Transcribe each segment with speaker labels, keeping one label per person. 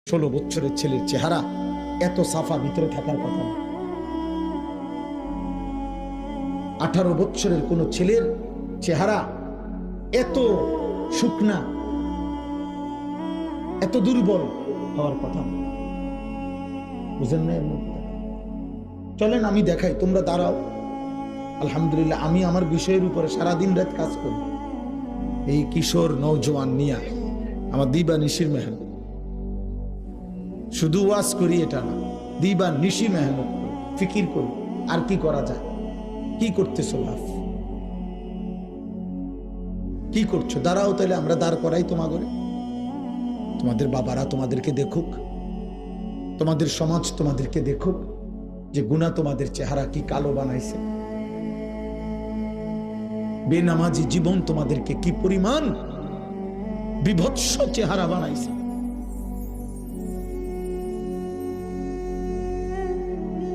Speaker 1: 16 বছরের ছেলের চেহারা এত সাফা ভিতরে থাকার কথা না। 18 বছরের কোন ছেলের চেহারা এত শুকনা, এত দুর্বল হওয়ার কথা না। বুঝেন না? চলেন আমি দেখাই, তোমরা দাঁড়াও। আলহামদুলিল্লাহ, আমি আমার বিষয়ের উপরে সারাদিন রাত কাজ করি। এই কিশোর নওজোয়ান নিয়া আমার দিবা নিশির মেহনত, শুধু ওয়াজ করি এটা না, দিবা নিশি মেহনত করি, ফিকির করি আর কি করা যায়। কি করতেছো লাভ, কি করছো? দাঁড়াও, তাহলে আমরা দাঁড় করাই তোমাগরে। তোমাদের বাবারা তোমাদেরকে দেখুক, তোমাদের সমাজ তোমাদেরকে দেখুক যে গুনাহ তোমাদের চেহারা কি কালো বানাইছে। বেনামাজি জীবন তোমাদেরকে কি পরিমাণ বিভৎস চেহারা বানাইছে।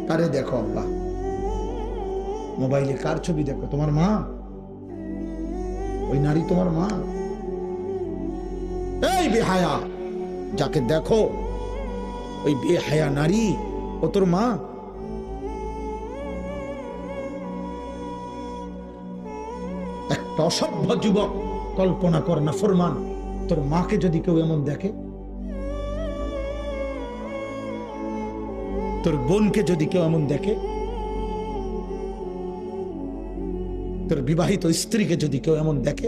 Speaker 1: কারে দেখো আব্বা? মোবাইলে কার ছবি দেখো? তোমার মা? ওই নারী তোমার মা? এই বেহায়া, যাকে দেখো ওই বেহায়া নারী, ও তোর মা? একটা অসভ্য যুবক, কল্পনা কর না ফরমান, তোর মাকে যদি কেউ এমন দেখে, তোর বোনকে যদি কেউ এমন দেখে, তোর বিবাহিত স্ত্রীকে যদি কেউ এমন দেখে,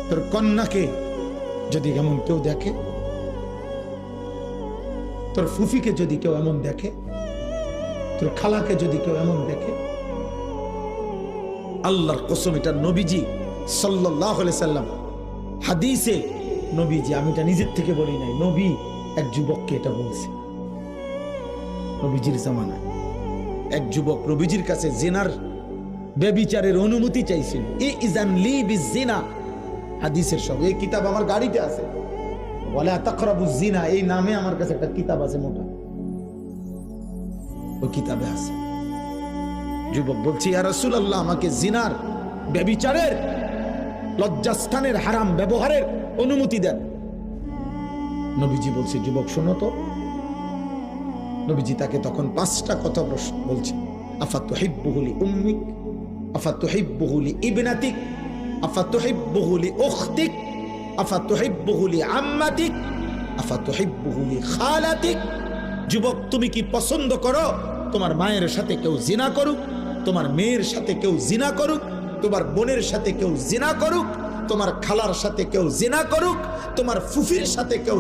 Speaker 1: তোর কন্যাকে যদি এমন কেউ দেখে, তোর ফুফিকে যদি কেউ এমন দেখে, তোর খালাকে যদি কেউ এমন দেখে, আল্লাহর কসম, এটা নবীজি সাল্লাল্লাহু আলাইহি সাল্লাম হাদিসে, নবীজি, আমি এটা নিজের থেকে বলি নাই, নবী এক যুবককে এটা বলছে। নবীজির জামানায় এক যুবক নবীজির কাছে জিনার, ব্যভিচারের অনুমতি চাইছিল। ইযান লি বিজিনা, হাদিসের সব, এই কিতাব আমার গাড়িতে আছে, ওয়ালা তাকরাবুজ জিনা, এই নামে আমার কাছে একটা কিতাব আছে মোটা, ওই কিতাবে আছে। যুবক বলছে, ইয়া রাসূলুল্লাহ, আমাকে জিনার, ব্যভিচারের, লজ্জাস্থানের হারাম ব্যবহারের অনুমতি দেন। নবীজি বলছে, যুবক শোনো তো। নবীজি তাকে তখন 5টা কথা বলছে। আফাতুহিব্বুহু লি উম্মিক, আফাতুহিব্বুহু লি ইবনাতিক, আফাতুহিব্বুহু লি উখতিক, আফাতুহিব্বুহু লি আম্মাতিক, আফাতুহিব্বুহু লি খালাতিক। যুবক, তুমি কি পছন্দ করো তোমার মায়ের সাথে কেউ জিনা করুক, তোমার মেয়ের সাথে কেউ জিনা করুক, তোমার বোনের সাথে কেউ জিনা করুক, তোমার খালার সাথে কেউ জিনা করুক, তোমার ফুফির সাথে কেউ